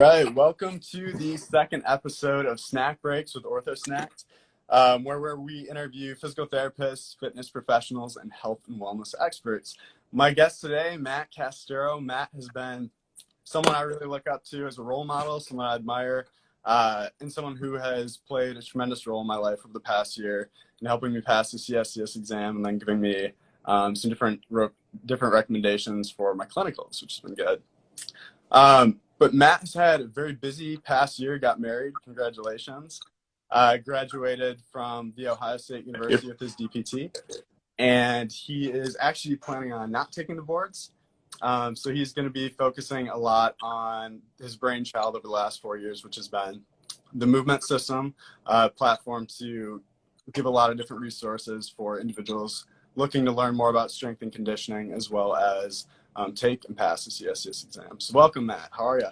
Right, welcome to the second episode of Snack Breaks with OrthoSnacks, where we interview physical therapists, fitness professionals, and health and wellness experts. My guest today, Matt Casturo. Matt has been someone I really look up to as a role model, someone I admire, and someone who has played a tremendous role in my life over the past year in helping me pass the CSCS exam and then giving me some different recommendations for my clinicals, which has been good. But Matt has had a very busy past year, got married. Congratulations. Graduated from The Ohio State University with his DPT. And he is actually planning on not taking the boards. So he's going to be focusing a lot on his brainchild over the last 4 years, which has been the movement system platform to give a lot of different resources for individuals looking to learn more about strength and conditioning, as well as take and pass the CSCS exam. So welcome, Matt. How are you?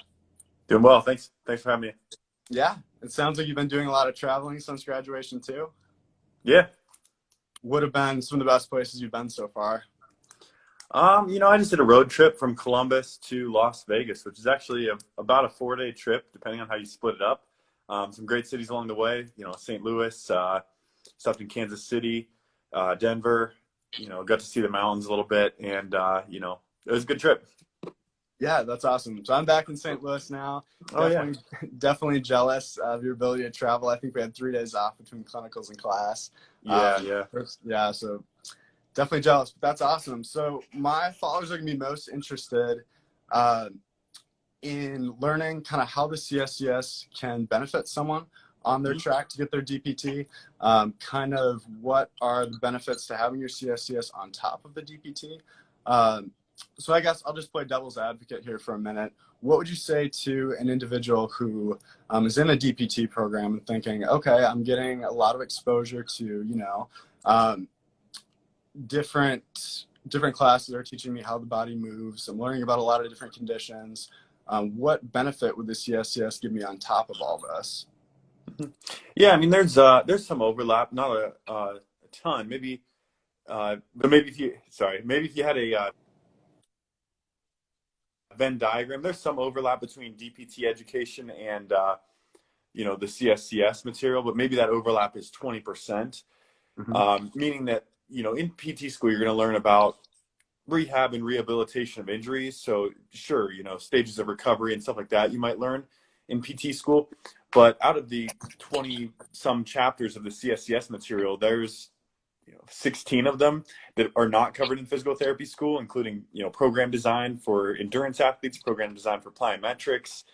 Doing well. Thanks for having me. Yeah. It sounds like you've been doing a lot of traveling since graduation too. Yeah. What have been some of the best places you've been so far? I just did a road trip from Columbus to Las Vegas, which is actually about a 4-day trip, depending on how you split it up. Some great cities along the way, St. Louis, stopped in Kansas City, Denver, got to see the mountains a little bit, and, it was a good trip. Yeah, that's awesome. So I'm back in St. Louis now. Definitely jealous of your ability to travel. I think we had 3 days off between clinicals and class. Yeah. So definitely jealous, but that's awesome. So my followers are going to be most interested in learning kind of how the CSCS can benefit someone on their track to get their DPT, kind of what are the benefits to having your CSCS on top of the DPT. So I guess I'll just play devil's advocate here for a minute. What would you say to an individual who is in a DPT program and thinking, okay, I'm getting a lot of exposure to, different classes are teaching me how the body moves. I'm learning about a lot of different conditions. What benefit would the CSCS give me on top of all this? Yeah, I mean, there's some overlap, not a ton, maybe, but maybe if you had a Venn diagram, there's some overlap between DPT education and the CSCS material, but maybe that overlap is 20%, meaning that in PT school you're going to learn about rehab and rehabilitation of injuries. So sure, stages of recovery and stuff like that you might learn in PT school, but out of the 20 some chapters of the CSCS material, there's 16 of them that are not covered in physical therapy school, including, program design for endurance athletes, program design for plyometrics,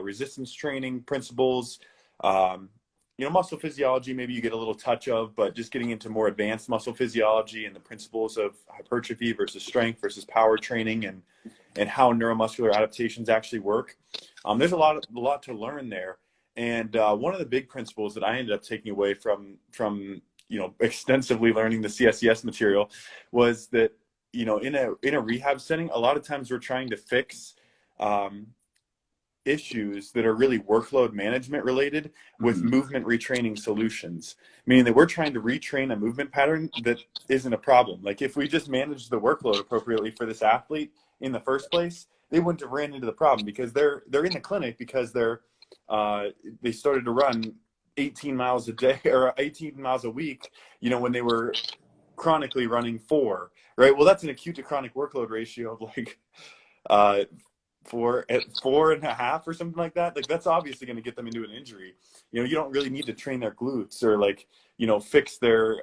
resistance training principles, muscle physiology, maybe you get a little touch of, but just getting into more advanced muscle physiology and the principles of hypertrophy versus strength versus power training and how neuromuscular adaptations actually work. There's a lot to learn there. And one of the big principles that I ended up taking away from extensively learning the CSCS material was that, in a rehab setting, a lot of times we're trying to fix issues that are really workload management related with movement retraining solutions, meaning that we're trying to retrain a movement pattern that isn't a problem. Like if we just managed the workload appropriately for this athlete in the first place, they wouldn't have ran into the problem because they're in the clinic because they started to run 18 miles a day or 18 miles a week, when they were chronically running 4, right? Well, that's an acute to chronic workload ratio of like 4.5 or something like that. Like that's obviously going to get them into an injury. You don't really need to train their glutes or fix their,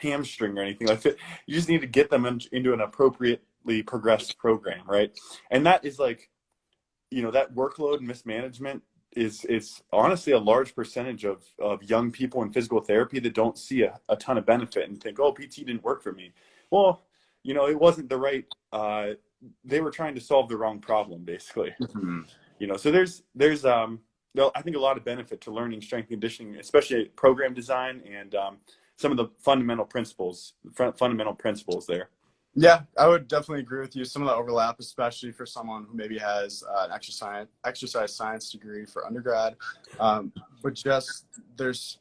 hamstring or anything like that. You just need to get them into an appropriately progressed program, right? And that is that workload mismanagement is honestly a large percentage of young people in physical therapy that don't see a ton of benefit and think, oh, PT didn't work for me. Well, it wasn't the right, they were trying to solve the wrong problem, basically. So there's I think a lot of benefit to learning strength and conditioning, especially program design and some of the fundamental principles there. Yeah, I would definitely agree with you. Some of the overlap, especially for someone who maybe has an exercise science degree for undergrad, but just there's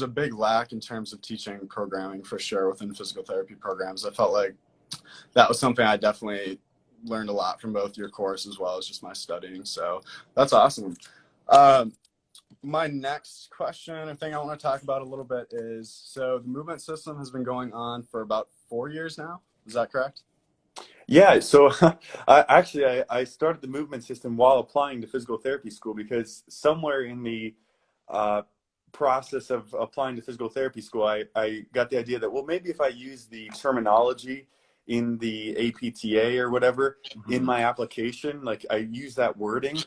a big lack in terms of teaching programming for sure within physical therapy programs. I felt like that was something I definitely learned a lot from both your course as well as just my studying. So that's awesome. Um, my next question or thing I want to talk about a little bit is, so the movement system has been going on for about 4 years now. Is that correct? Yeah, so I started the movement system while applying to physical therapy school because somewhere in the uh, process of applying to physical therapy school, I got the idea that, well, maybe if I use the terminology in the APTA or whatever in Mm-hmm. my application, like I use that wording,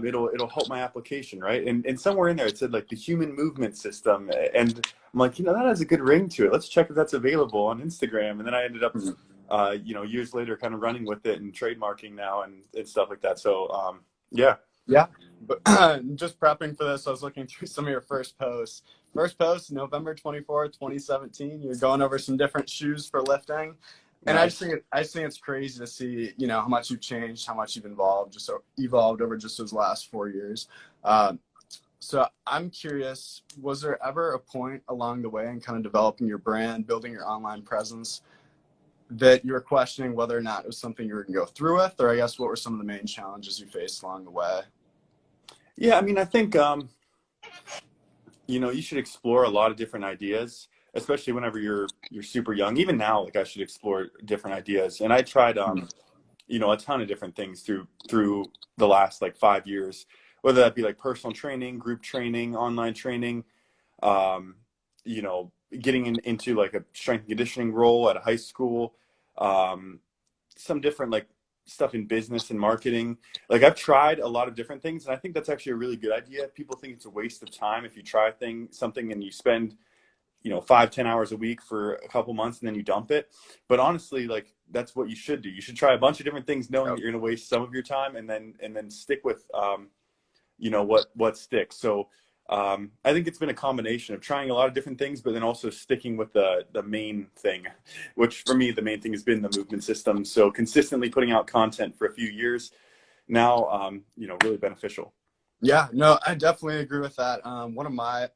it'll help my application, right? And somewhere in there it said like the human movement system, and I'm like, that has a good ring to it. Let's check if that's available on Instagram. And then I ended up years later, kind of running with it and trademarking now and stuff like that. So, yeah. Yeah. But just prepping for this, I was looking through some of your first posts. First post, November 24th, 2017. You're going over some different shoes for lifting. And Nice. I just think it's crazy to see, how much you've changed, how much you've evolved over just those last 4 years. So I'm curious, was there ever a point along the way in kind of developing your brand, building your online presence, that you were questioning whether or not it was something you were going to go through with? Or I guess what were some of the main challenges you faced along the way? Yeah, I mean, I think, you should explore a lot of different ideas, especially whenever you're super young. Even now, like I should explore different ideas. And I tried, a ton of different things through the last like 5 years, whether that be like personal training, group training, online training, um, getting into like a strength and conditioning role at a high school, some different like stuff in business and marketing. Like I've tried a lot of different things, and I think that's actually a really good idea. People think it's a waste of time if you try something and you spend 5-10 hours a week for a couple months and then you dump it. But honestly, like that's what you should do. You should try a bunch of different things knowing that you're going to waste some of your time, and then stick with what sticks. So I think it's been a combination of trying a lot of different things, but then also sticking with the main thing, which for me, the main thing has been the movement system. So consistently putting out content for a few years now, really beneficial. Yeah, no, I definitely agree with that. One of my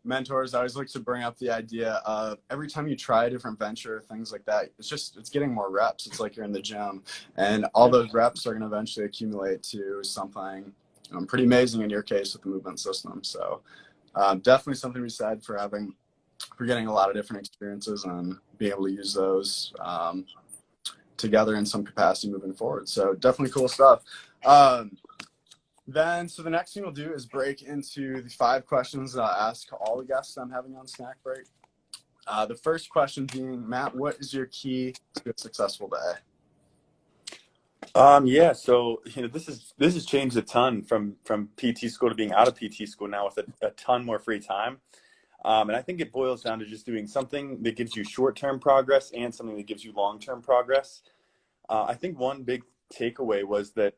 mentors, I always like to bring up the idea of every time you try a different venture, things like that, it's getting more reps. It's like you're in the gym, and all Yeah. those reps are going to eventually accumulate to something pretty amazing in your case with the movement system. So definitely something to be said for getting a lot of different experiences and being able to use those together in some capacity moving forward. So definitely cool stuff. So the next thing we'll do is break into the 5 questions that I ask all the guests I'm having on Snack Break. The first question being, Matt, what is your key to a successful day? Yeah, so this has changed a ton from PT school to being out of PT school now with a ton more free time. And I think it boils down to just doing something that gives you short-term progress and something that gives you long-term progress. I think one big takeaway was that,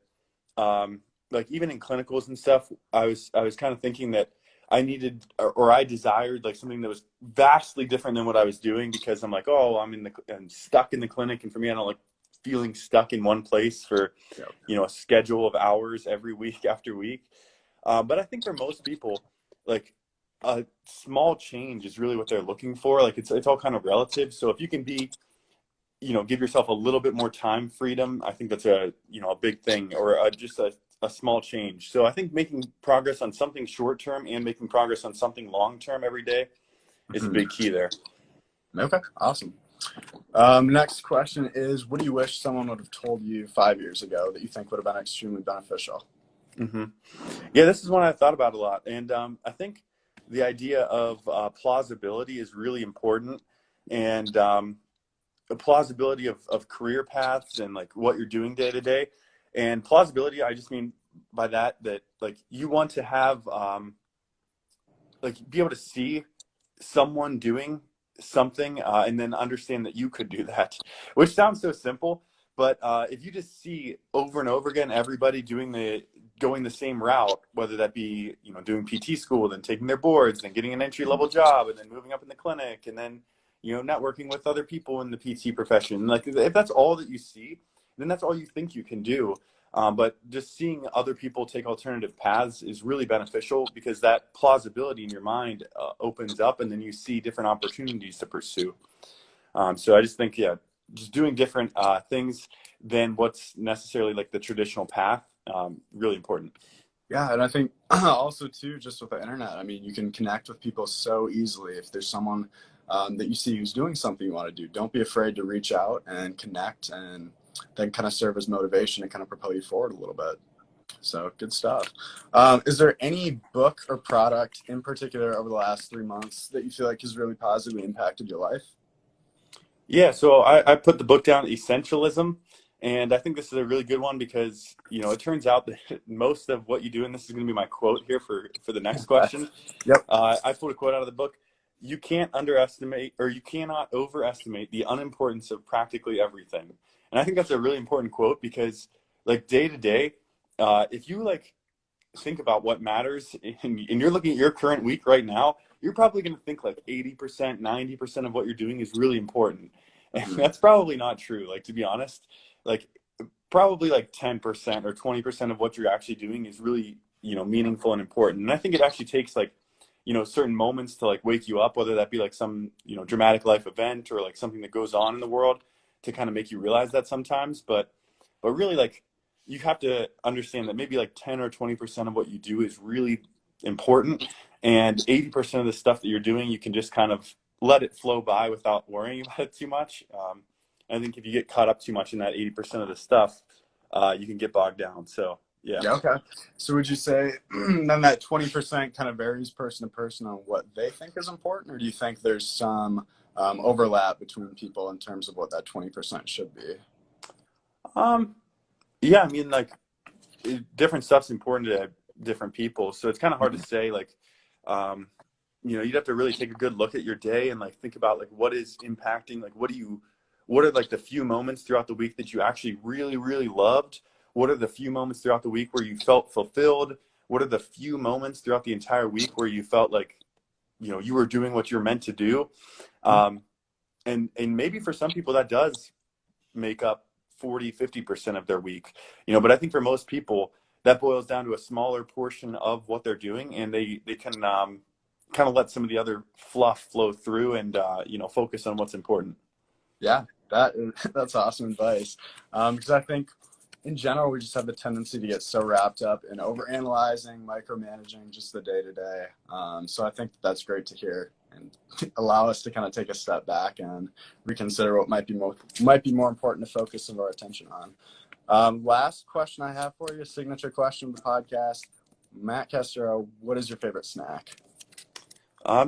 like even in clinicals and stuff, I was kind of thinking that I needed or I desired like something that was vastly different than what I was doing, because I'm like, oh, I'm stuck in the clinic, and for me, I don't like feeling stuck in one place for a schedule of hours every week after week. But I think for most people, like a small change is really what they're looking for. Like it's all kind of relative. So if you can give yourself a little bit more time freedom, I think that's a big thing, or just a small change. So I think making progress on something short term and making progress on something long term every day is a big key there. Okay, awesome. Next question is, what do you wish someone would have told you 5 years ago that you think would have been extremely beneficial? Mm-hmm. Yeah, this is one I've thought about a lot. And I think the idea of plausibility is really important. And the plausibility of career paths and like what you're doing day to day. And plausibility, I just mean by that like you want to have like be able to see someone doing something and then understand that you could do that, which sounds so simple. But if you just see over and over again everybody going the same route, whether that be doing PT school, then taking their boards, then getting an entry level job, and then moving up in the clinic, and then networking with other people in the PT profession, like if that's all that you see, then that's all you think you can do. But just seeing other people take alternative paths is really beneficial, because that plausibility in your mind opens up, and then you see different opportunities to pursue. So I just think, yeah, just doing different things than what's necessarily like the traditional path. Really important. Yeah, and I think also too, just with the internet, I mean, you can connect with people so easily. If there's someone that you see who's doing something you want to do, don't be afraid to reach out and connect, and then kind of serve as motivation and kind of propel you forward a little bit. So good stuff. Is there any book or product in particular over the last 3 months that you feel like has really positively impacted your life? Yeah, so I put the book down, Essentialism, and I think this is a really good one because, it turns out that most of what you do, and this is going to be my quote here for the next question. Yep. I pulled a quote out of the book. You can't underestimate, or you cannot overestimate the unimportance of practically everything. And I think that's a really important quote because, like, day to day, if you like think about what matters and you're looking at your current week right now, you're probably going to think like 80%, 90% of what you're doing is really important. And that's probably not true. Like, to be honest, like probably like 10% or 20% of what you're actually doing is really, meaningful and important. And I think it actually takes like, certain moments to like wake you up, whether that be like some, dramatic life event or like something that goes on in the world to kind of make you realize that sometimes. But really, like, you have to understand that maybe like 10 or 20% of what you do is really important, and 80% of the stuff that you're doing, you can just kind of let it flow by without worrying about it too much. I think if you get caught up too much in that 80% of the stuff, you can get bogged down. So yeah. Yeah, okay. So would you say then that 20% kind of varies person to person on what they think is important, or do you think there's some overlap between people in terms of what that 20% should be? Yeah, I mean, like, different stuff's important to different people, so it's kind of hard to say. Like, you'd have to really take a good look at your day and like think about like what is impacting, like what are like the few moments throughout the week that you actually really, really loved? What are the few moments throughout the week where you felt fulfilled? What are the few moments throughout the entire week where you felt like, you were doing what you're meant to do? And maybe for some people that does make up 40-50% of their week, but I think for most people that boils down to a smaller portion of what they're doing, and they can kind of let some of the other fluff flow through and focus on what's important. Yeah, that's awesome advice. Because I think in general, we just have the tendency to get so wrapped up in overanalyzing, micromanaging just the day to day. So I think that's great to hear and allow us to kind of take a step back and reconsider what might be more important to focus some of our attention on. Last question I have for you, signature question of the podcast. Matt Casturo, what is your favorite snack?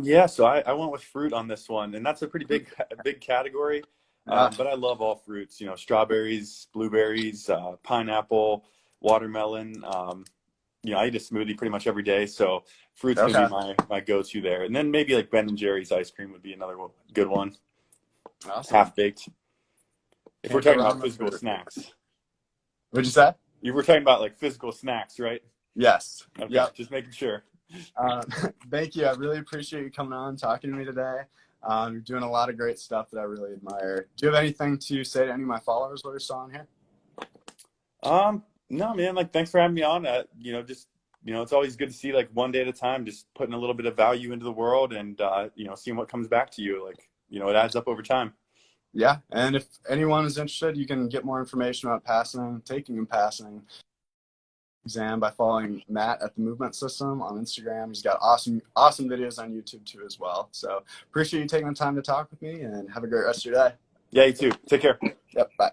Yeah, so I went with fruit on this one, and that's a pretty big category. But I love all fruits, strawberries, blueberries, pineapple, watermelon. I eat a smoothie pretty much every day, so fruit's gonna be my go-to there. And then maybe like Ben and Jerry's ice cream would be another good one. Awesome. Half-baked. If we're talking about physical snacks. What'd you say? You were talking about like physical snacks, right? Yes. Okay, yep. Just making sure. Thank you. I really appreciate you coming on, talking to me today. You're doing a lot of great stuff that I really admire. Do you have anything to say to any of my followers while you're still on here? No, man, like, thanks for having me on. It's always good to see like one day at a time, just putting a little bit of value into the world and, seeing what comes back to you. Like, it adds up over time. Yeah. And if anyone is interested, you can get more information about taking and passing exam by following Matt at the Movement System on Instagram. He's got awesome videos on YouTube too as well. So appreciate you taking the time to talk with me, and have a great rest of your day. Yeah, you too. Take care. Yep. Bye.